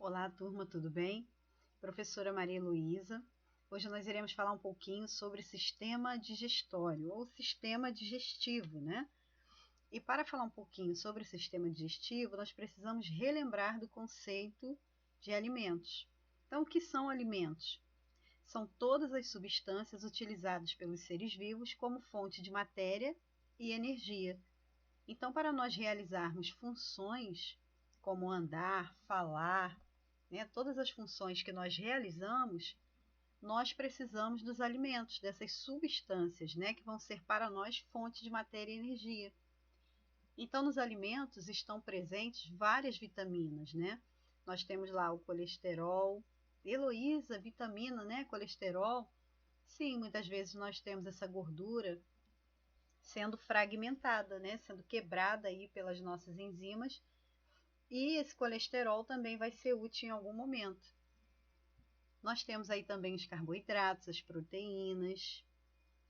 Olá, turma, tudo bem? Professora Maria Luísa. Hoje nós iremos falar um pouquinho sobre sistema digestório ou sistema digestivo, né? E para falar um pouquinho sobre o sistema digestivo, nós precisamos relembrar do conceito de alimentos. Então, o que são alimentos? São todas as substâncias utilizadas pelos seres vivos como fonte de matéria e energia. Então, para nós realizarmos funções como andar, falar, né, todas as funções que nós realizamos, nós precisamos dos alimentos, dessas substâncias, né, que vão ser para nós fonte de matéria e energia. Então, nos alimentos estão presentes várias vitaminas, né? Nós temos lá o colesterol. Heloísa, vitamina, né? Colesterol. Sim, muitas vezes nós temos essa gordura sendo fragmentada, né? Sendo quebrada aí pelas nossas enzimas. E esse colesterol também vai ser útil em algum momento. Nós temos aí também os carboidratos, as proteínas,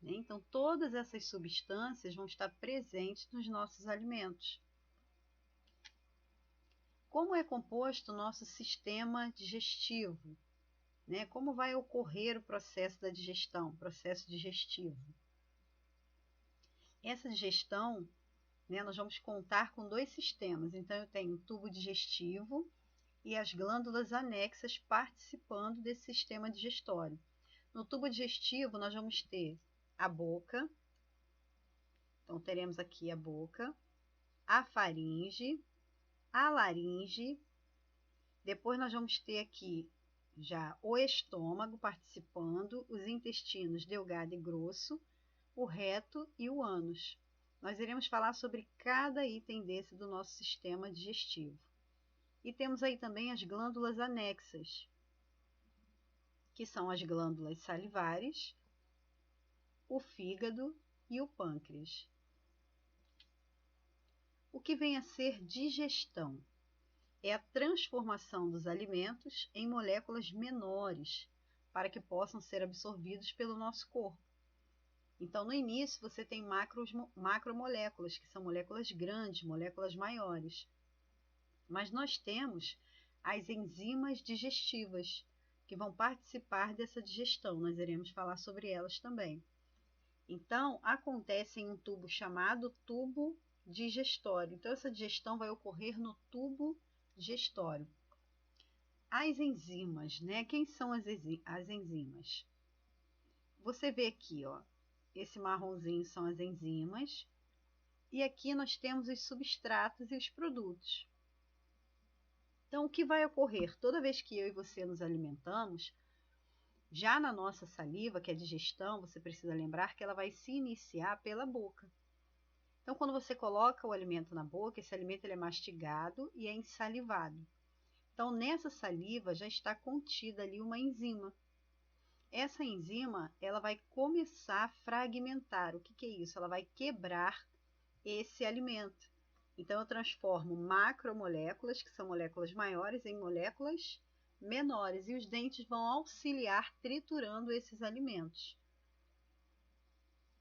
né? Então, todas essas substâncias vão estar presentes nos nossos alimentos. Como é composto o nosso sistema digestivo? Né? Como vai ocorrer o processo da digestão, processo digestivo? Essa digestão, né, nós vamos contar com dois sistemas. Então, eu tenho o tubo digestivo e as glândulas anexas participando desse sistema digestório. No tubo digestivo, nós vamos ter a boca. Então, teremos aqui a boca, a faringe, a laringe. Depois, nós vamos ter aqui já o estômago participando, os intestinos delgado e grosso, o reto e o ânus. Nós iremos falar sobre cada item desse do nosso sistema digestivo. E temos aí também as glândulas anexas, que são as glândulas salivares, o fígado e o pâncreas. O que vem a ser digestão? É a transformação dos alimentos em moléculas menores para que possam ser absorvidos pelo nosso corpo. Então, no início, você tem macromoléculas, que são moléculas grandes, moléculas maiores. Mas nós temos as enzimas digestivas, que vão participar dessa digestão. Nós iremos falar sobre elas também. Então, acontece em um tubo chamado tubo digestório. Então, essa digestão vai ocorrer no tubo digestório. As enzimas, né? Quem são as enzimas? Você vê aqui, ó, esse marronzinho são as enzimas, e aqui nós temos os substratos e os produtos. Então, o que vai ocorrer? Toda vez que eu e você nos alimentamos, já na nossa saliva, que é a digestão, você precisa lembrar que ela vai se iniciar pela boca. Então, quando você coloca o alimento na boca, esse alimento ele é mastigado e é ensalivado. Então, nessa saliva já está contida ali uma enzima. Essa enzima, ela vai começar a fragmentar. O que é isso? Ela vai quebrar esse alimento. Então, eu transformo macromoléculas, que são moléculas maiores, em moléculas menores. E os dentes vão auxiliar triturando esses alimentos.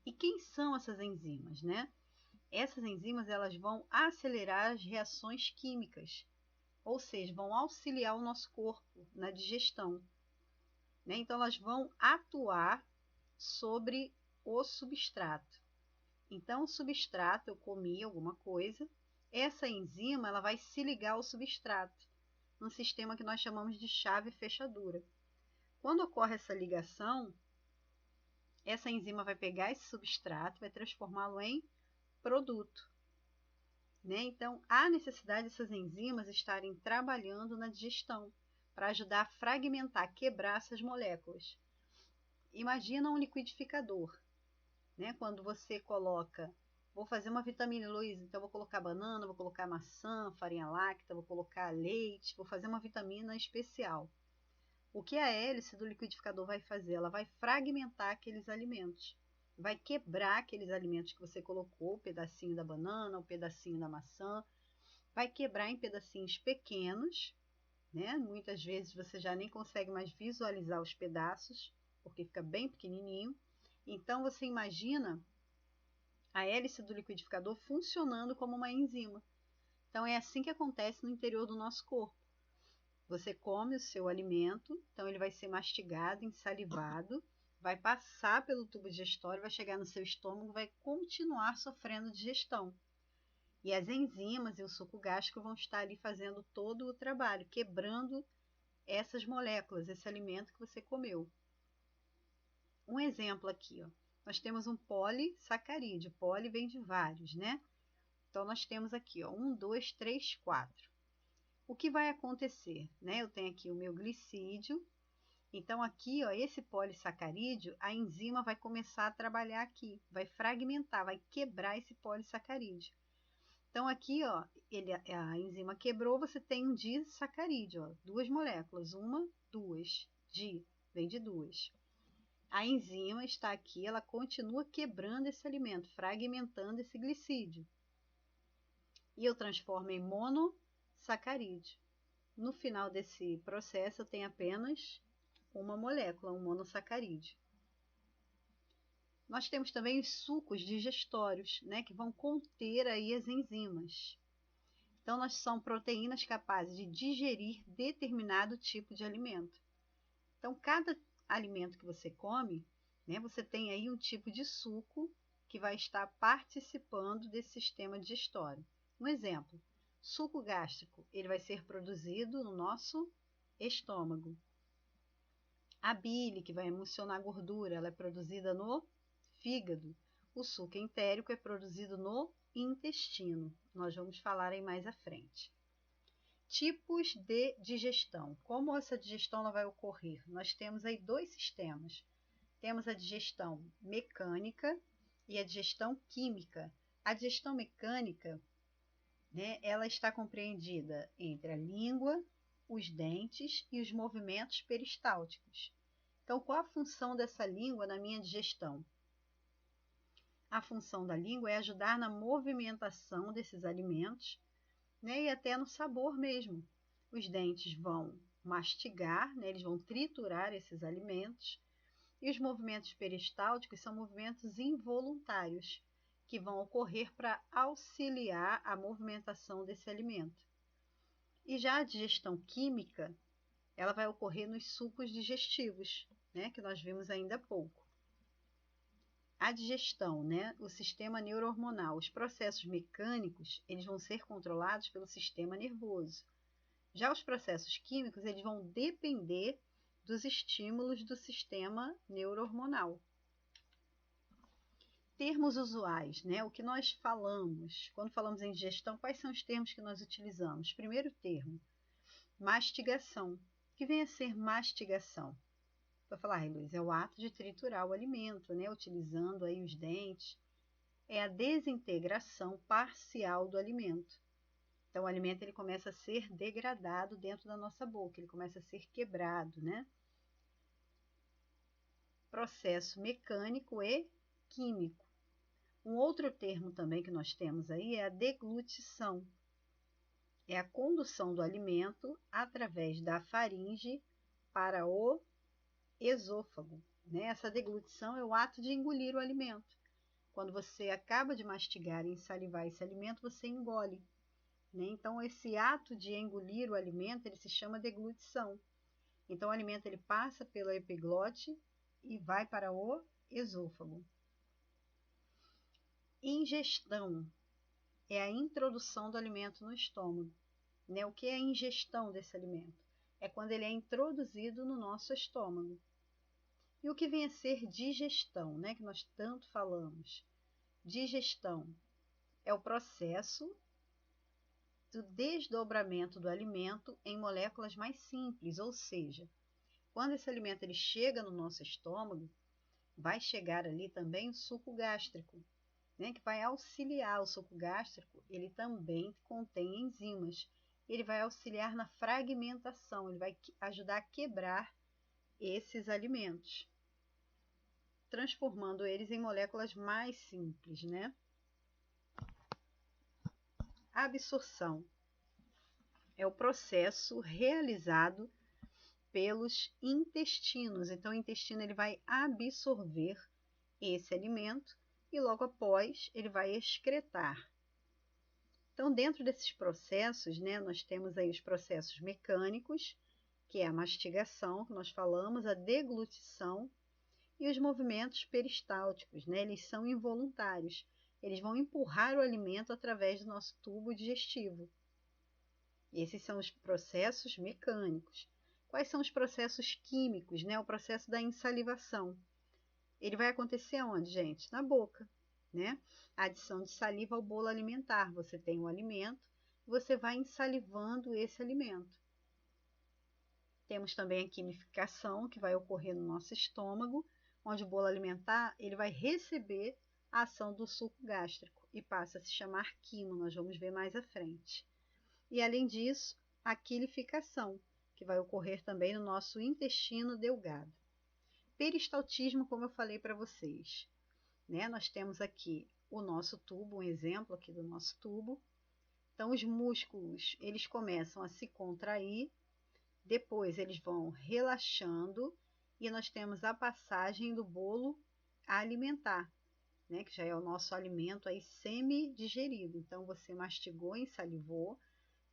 E quem são essas enzimas, né? Essas enzimas, elas vão acelerar as reações químicas. Ou seja, vão auxiliar o nosso corpo na digestão. Né? Então, elas vão atuar sobre o substrato. Então, o substrato, eu comi alguma coisa, essa enzima ela vai se ligar ao substrato, num sistema que nós chamamos de chave fechadura. Quando ocorre essa ligação, essa enzima vai pegar esse substrato, vai transformá-lo em produto. Né? Então, há necessidade dessas enzimas estarem trabalhando na digestão, para ajudar a fragmentar, quebrar essas moléculas. Imagina um liquidificador, né? Quando você coloca, vou fazer uma vitamina, Luísa, então vou colocar banana, vou colocar maçã, farinha láctea, vou colocar leite, vou fazer uma vitamina especial. O que a hélice do liquidificador vai fazer? Ela vai fragmentar aqueles alimentos, vai quebrar aqueles alimentos que você colocou, o pedacinho da banana, o pedacinho da maçã, vai quebrar em pedacinhos pequenos, né? Muitas vezes você já nem consegue mais visualizar os pedaços, porque fica bem pequenininho. Então, você imagina a hélice do liquidificador funcionando como uma enzima. Então, é assim que acontece no interior do nosso corpo. Você come o seu alimento, então ele vai ser mastigado, ensalivado, vai passar pelo tubo digestório, vai chegar no seu estômago, vai continuar sofrendo digestão. E as enzimas e o suco gástrico vão estar ali fazendo todo o trabalho, quebrando essas moléculas, esse alimento que você comeu. Um exemplo aqui, ó. Nós temos um polissacarídeo. Poli vem de vários, né? Então, nós temos aqui, ó, 1, 2, 3, 4. O que vai acontecer, né? Eu tenho aqui o meu glicídio. Então, aqui, ó, esse polissacarídeo, a enzima vai começar a trabalhar aqui, vai fragmentar, vai quebrar esse polissacarídeo. Então, aqui, ó, a enzima quebrou, você tem um disacarídeo, ó, 2 moléculas, 1, 2, di, vem de 2. A enzima está aqui, ela continua quebrando esse alimento, fragmentando esse glicídio. E eu transformo em monossacarídeo. No final desse processo, eu tenho apenas uma molécula, um monossacarídeo. Nós temos também os sucos digestórios, né, que vão conter aí as enzimas. Então, são proteínas capazes de digerir determinado tipo de alimento. Então, cada alimento que você come, né, você tem aí um tipo de suco que vai estar participando desse sistema digestório. Um exemplo, suco gástrico, ele vai ser produzido no nosso estômago. A bile, que vai emulsionar gordura, ela é produzida no fígado. O suco entérico é produzido no intestino. Nós vamos falar aí mais à frente. Tipos de digestão. Como essa digestão ela vai ocorrer? Nós temos aí 2 sistemas. Temos a digestão mecânica e a digestão química. A digestão mecânica, né, ela está compreendida entre a língua, os dentes e os movimentos peristálticos. Então, qual a função dessa língua na minha digestão? A função da língua é ajudar na movimentação desses alimentos, né, e até no sabor mesmo. Os dentes vão mastigar, né, eles vão triturar esses alimentos, e os movimentos peristálticos são movimentos involuntários, que vão ocorrer para auxiliar a movimentação desse alimento. E já a digestão química, ela vai ocorrer nos sucos digestivos, né, que nós vimos ainda há pouco. A digestão, né, o sistema neurohormonal, os processos mecânicos, eles vão ser controlados pelo sistema nervoso. Já os processos químicos, eles vão depender dos estímulos do sistema neurohormonal. Termos usuais, né? O que nós falamos, quando falamos em digestão, quais são os termos que nós utilizamos? Primeiro termo, mastigação. O que vem a ser mastigação? Vai falar, Luiz, é o ato de triturar o alimento, né? Utilizando aí os dentes. É a desintegração parcial do alimento. Então, o alimento ele começa a ser degradado dentro da nossa boca, ele começa a ser quebrado, né? Processo mecânico e químico. Um outro termo também que nós temos aí é a deglutição. É a condução do alimento através da faringe para o esôfago, né? Essa deglutição é o ato de engolir o alimento. Quando você acaba de mastigar e salivar esse alimento, você engole, né? Então, esse ato de engolir o alimento, ele se chama deglutição. Então, o alimento ele passa pela epiglote e vai para o esôfago. Ingestão é a introdução do alimento no estômago, né? O que é a ingestão desse alimento? É quando ele é introduzido no nosso estômago. E o que vem a ser digestão, né? Que nós tanto falamos. Digestão é o processo do desdobramento do alimento em moléculas mais simples, ou seja, quando esse alimento ele chega no nosso estômago, vai chegar ali também o suco gástrico, né, que vai auxiliar. O suco gástrico, ele também contém enzimas, ele vai auxiliar na fragmentação, ele vai ajudar a quebrar esses alimentos, transformando eles em moléculas mais simples, né? A absorção é o processo realizado pelos intestinos. Então, o intestino ele vai absorver esse alimento e logo após ele vai excretar. Então, dentro desses processos, né, nós temos aí os processos mecânicos, que é a mastigação, que nós falamos, a deglutição e os movimentos peristálticos, né, eles são involuntários. Eles vão empurrar o alimento através do nosso tubo digestivo. Esses são os processos mecânicos. Quais são os processos químicos, né? O processo da insalivação. Ele vai acontecer onde, gente? Na boca, né? A adição de saliva ao bolo alimentar. Você tem um alimento, você vai ensalivando esse alimento. Temos também a quimificação, que vai ocorrer no nosso estômago, onde o bolo alimentar ele vai receber a ação do suco gástrico e passa a se chamar quimo, nós vamos ver mais à frente. E além disso, a quilificação, que vai ocorrer também no nosso intestino delgado. Peristaltismo, como eu falei para vocês, né? Nós temos aqui o nosso tubo, um exemplo aqui do nosso tubo. Então, os músculos, eles começam a se contrair, depois eles vão relaxando e nós temos a passagem do bolo alimentar, né? Que já é o nosso alimento aí semi-digerido. Então, você mastigou e salivou.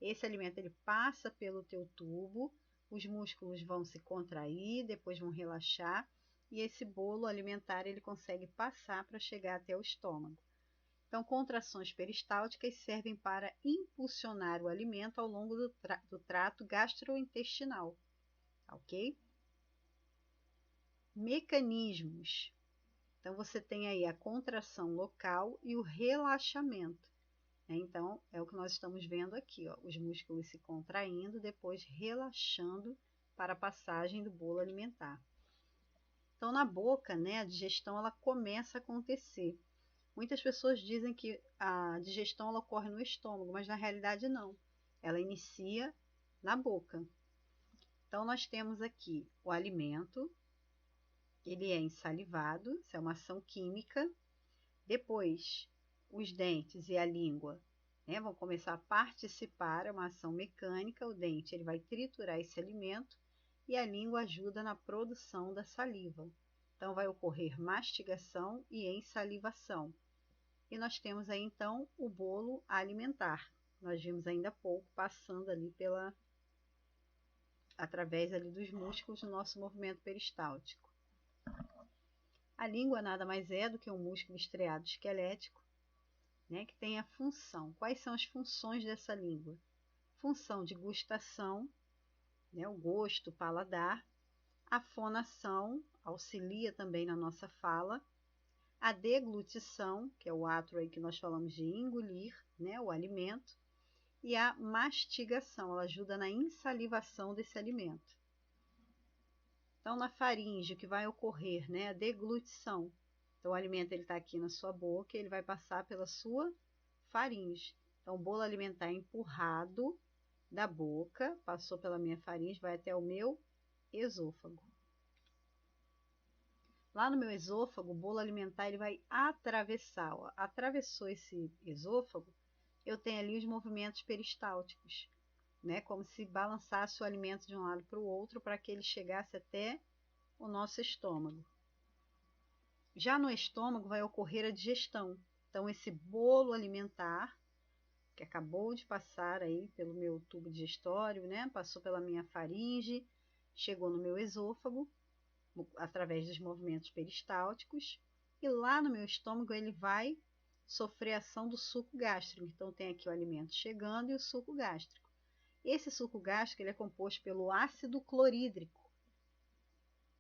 Esse alimento ele passa pelo teu tubo, os músculos vão se contrair, depois vão relaxar e esse bolo alimentar ele consegue passar para chegar até o estômago. Então, contrações peristálticas servem para impulsionar o alimento ao longo do trato gastrointestinal, ok? Mecanismos. Então, você tem aí a contração local e o relaxamento. Então, é o que nós estamos vendo aqui, ó, os músculos se contraindo, depois relaxando para a passagem do bolo alimentar. Então, na boca, né, a digestão ela começa a acontecer. Muitas pessoas dizem que a digestão ela ocorre no estômago, mas na realidade não. Ela inicia na boca. Então, nós temos aqui o alimento, ele é ensalivado, isso é uma ação química. Depois, os dentes e a língua, né, vão começar a participar, é uma ação mecânica. O dente ele vai triturar esse alimento e a língua ajuda na produção da saliva. Então, vai ocorrer mastigação e ensalivação. E nós temos aí, então, o bolo alimentar. Nós vimos ainda há pouco, passando ali através ali dos músculos do nosso movimento peristáltico. A língua nada mais é do que um músculo estriado esquelético, né, que tem a função. Quais são as funções dessa língua? Função de gustação, né, o gosto, o paladar. A fonação, auxilia também na nossa fala. A deglutição, que é o ato aí que nós falamos de engolir, né, o alimento. E a mastigação, ela ajuda na insalivação desse alimento. Então, na faringe, o que vai ocorrer, né, a deglutição. Então, o alimento está aqui na sua boca, ele vai passar pela sua faringe. Então, o bolo alimentar é empurrado da boca, passou pela minha faringe, vai até o meu esôfago. Lá no meu esôfago, o bolo alimentar ele vai atravessar. Ó. Atravessou esse esôfago, eu tenho ali os movimentos peristálticos, né? Como se balançasse o alimento de um lado para o outro para que ele chegasse até o nosso estômago. Já no estômago vai ocorrer a digestão. Então, esse bolo alimentar, que acabou de passar aí pelo meu tubo digestório, né? Passou pela minha faringe, chegou no meu esôfago, através dos movimentos peristálticos, e lá no meu estômago ele vai sofrer a ação do suco gástrico. Então, tem aqui o alimento chegando e o suco gástrico. Esse suco gástrico ele é composto pelo ácido clorídrico,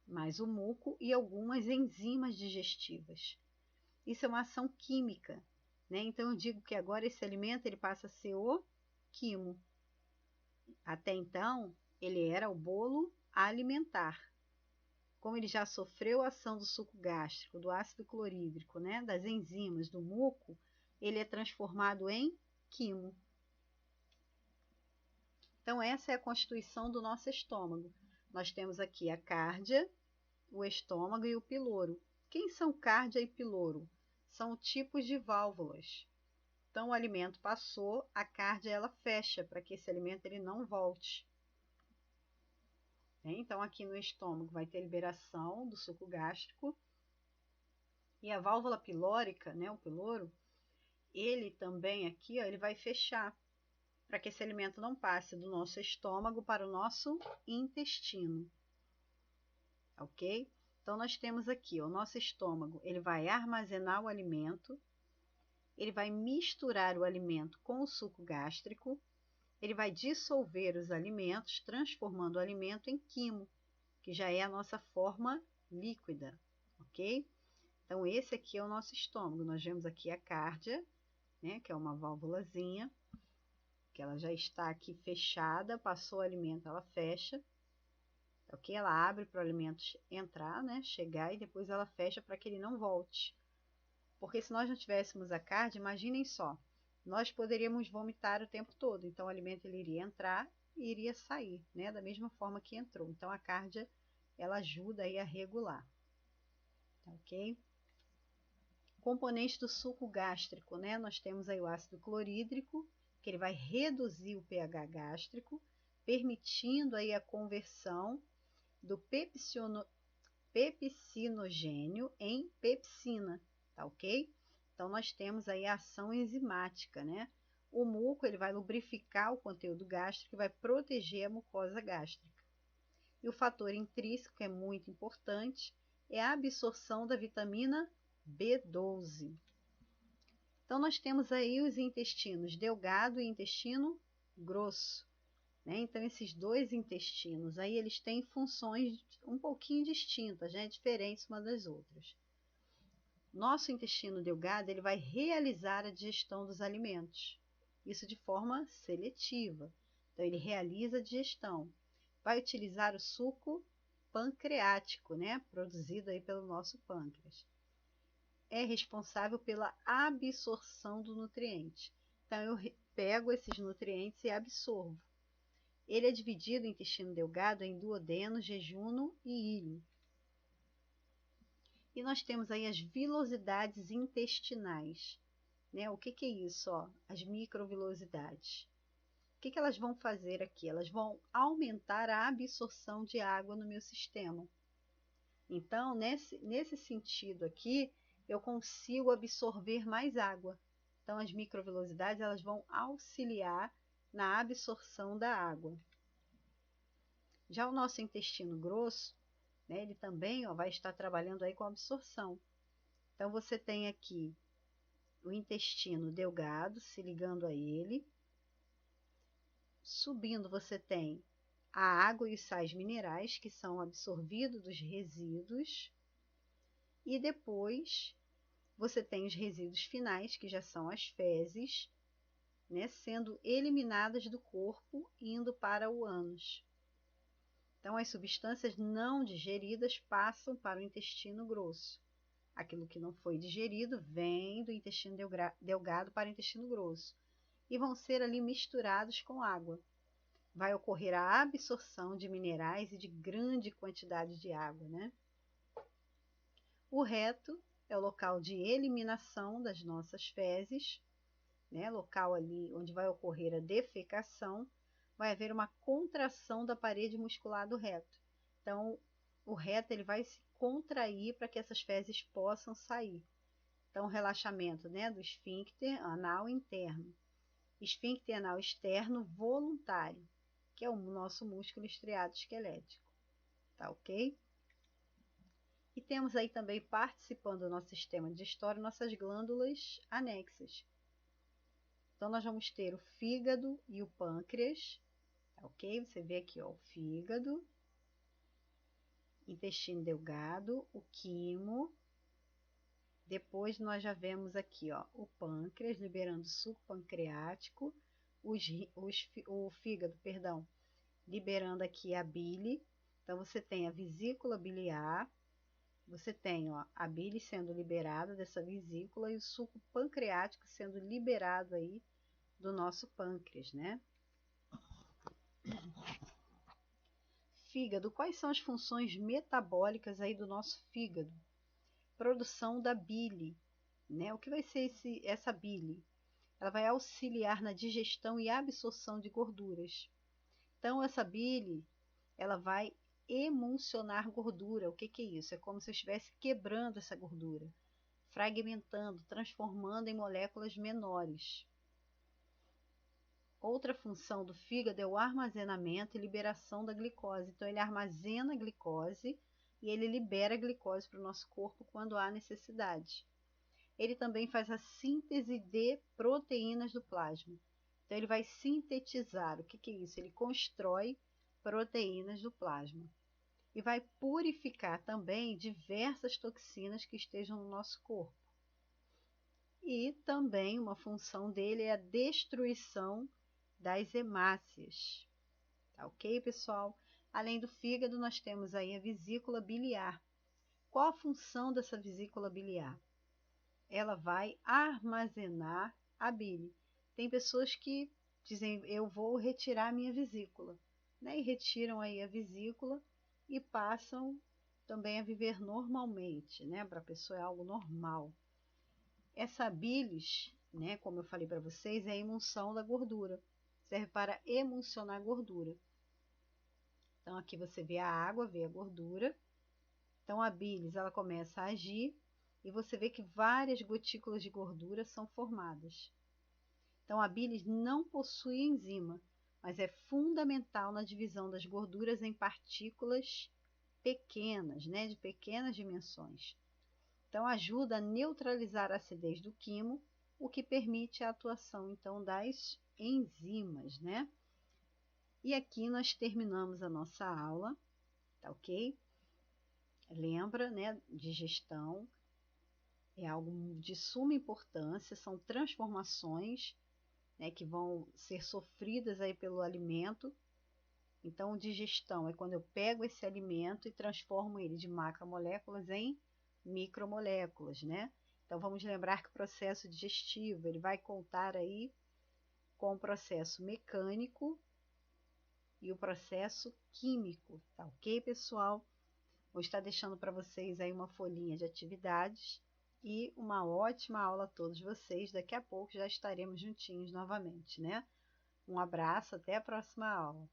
mais o muco e algumas enzimas digestivas. Isso é uma ação química, né? Então eu digo que agora esse alimento ele passa a ser o quimo. Até então ele era o bolo alimentar. Como ele já sofreu a ação do suco gástrico, do ácido clorídrico, né? Das enzimas, do muco, ele é transformado em quimo. Então, essa é a constituição do nosso estômago. Nós temos aqui a cárdia, o estômago e o piloro. Quem são cárdia e piloro? São tipos de válvulas. Então, o alimento passou, a cárdia ela fecha para que esse alimento ele não volte. Então, aqui no estômago vai ter liberação do suco gástrico. E a válvula pilórica, né, o piloro, ele também aqui, ó, ele vai fechar para que esse alimento não passe do nosso estômago para o nosso intestino, ok? Então, nós temos aqui, ó, o nosso estômago, ele vai armazenar o alimento, ele vai misturar o alimento com o suco gástrico, ele vai dissolver os alimentos, transformando o alimento em quimo, que já é a nossa forma líquida, ok? Então, esse aqui é o nosso estômago. Nós vemos aqui a cárdia, né, que é uma válvulazinha, que ela já está aqui fechada, passou o alimento, ela fecha, ok? Ela abre para o alimento entrar, né, chegar, e depois ela fecha para que ele não volte. Porque se nós não tivéssemos a cárdia, imaginem só, nós poderíamos vomitar o tempo todo, então o alimento ele iria entrar e iria sair, né, da mesma forma que entrou. Então a cárdia, ela ajuda aí a regular, tá ok? Componentes do suco gástrico, né? Nós temos aí o ácido clorídrico, que ele vai reduzir o pH gástrico, permitindo aí a conversão do pepsinogênio em pepsina, tá ok? Então nós temos aí a ação enzimática, né? O muco ele vai lubrificar o conteúdo gástrico e vai proteger a mucosa gástrica. E o fator intrínseco, que é muito importante, é a absorção da vitamina B12. Então, nós temos aí os intestinos delgado e intestino grosso, né? Então, esses dois intestinos aí, eles têm funções um pouquinho distintas, né? Diferentes uma das outras. Nosso intestino delgado, ele vai realizar a digestão dos alimentos, isso de forma seletiva. Então, ele realiza a digestão. Vai utilizar o suco pancreático, né? Produzido aí pelo nosso pâncreas. É responsável pela absorção do nutriente. Então, eu pego esses nutrientes e absorvo. Ele é dividido, o intestino delgado, em duodeno, jejuno e íleo. E nós temos aí as vilosidades intestinais, né? O que é isso? Ó? As microvilosidades. O que elas vão fazer aqui? Elas vão aumentar a absorção de água no meu sistema. Então, nesse sentido aqui, eu consigo absorver mais água. Então, as microvilosidades elas vão auxiliar na absorção da água. Já o nosso intestino grosso, né, ele também vai estar trabalhando aí com absorção. Então, você tem aqui o intestino delgado se ligando a ele. Subindo, você tem a água e os sais minerais, que são absorvidos dos resíduos. E depois você tem os resíduos finais, que já são as fezes, né, sendo eliminadas do corpo e indo para o ânus. Então, as substâncias não digeridas passam para o intestino grosso. Aquilo que não foi digerido vem do intestino delgado para o intestino grosso. E vão ser ali misturados com água. Vai ocorrer a absorção de minerais e de grande quantidade de água, né? O reto é o local de eliminação das nossas fezes, né? Local ali onde vai ocorrer a defecação, vai haver uma contração da parede muscular do reto. Então, o reto ele vai se contrair para que essas fezes possam sair. Então, relaxamento, né, do esfíncter anal interno. Esfíncter anal externo voluntário, que é o nosso músculo estriado esquelético. Tá ok? E temos aí também, participando do nosso sistema digestório, nossas glândulas anexas. Então, nós vamos ter o fígado e o pâncreas, tá ok? Você vê aqui, ó, o fígado, intestino delgado, o quimo. Depois, nós já vemos aqui, ó, o pâncreas, liberando suco pancreático, o fígado, perdão, liberando aqui a bile. Então, você tem a vesícula biliar, você tem, ó, a bile sendo liberada dessa vesícula e o suco pancreático sendo liberado aí do nosso pâncreas, né? Fígado, quais são as funções metabólicas aí do nosso fígado? Produção da bile, né? O que vai ser essa bile? Ela vai auxiliar na digestão e absorção de gorduras. Então, essa bile, ela vai emulsionar gordura. O que é isso? É como se eu estivesse quebrando essa gordura, fragmentando, transformando em moléculas menores. Outra função do fígado é o armazenamento e liberação da glicose. Então, ele armazena a glicose e ele libera a glicose para o nosso corpo quando há necessidade. Ele também faz a síntese de proteínas do plasma. Então, ele vai sintetizar. O que é isso? Ele constrói proteínas do plasma. E vai purificar também diversas toxinas que estejam no nosso corpo. E também uma função dele é a destruição das hemácias. Tá ok, pessoal? Além do fígado, nós temos aí a vesícula biliar. Qual a função dessa vesícula biliar? Ela vai armazenar a bile. Tem pessoas que dizem, eu vou retirar a minha vesícula, né? E retiram aí a vesícula e passam também a viver normalmente, né? Para a pessoa é algo normal. Essa bilis, né, como eu falei para vocês, é a emulsão da gordura. Serve para emulsionar a gordura. Então, aqui você vê a água, vê a gordura. Então, a bilis, ela começa a agir e você vê que várias gotículas de gordura são formadas. Então, a bilis não possui enzima, mas é fundamental na divisão das gorduras em partículas pequenas, né, de pequenas dimensões. Então, ajuda a neutralizar a acidez do quimo, o que permite a atuação, então, das enzimas, né? E aqui nós terminamos a nossa aula, tá ok? Lembra, né? Digestão é algo de suma importância, são transformações, né, que vão ser sofridas aí pelo alimento. Então, digestão é quando eu pego esse alimento e transformo ele de macromoléculas em micromoléculas, né? Então, vamos lembrar que o processo digestivo, ele vai contar aí com o processo mecânico e o processo químico, tá ok, pessoal? Vou estar deixando para vocês aí uma folhinha de atividades e uma ótima aula a todos vocês. Daqui a pouco já estaremos juntinhos novamente, né? Um abraço, até a próxima aula.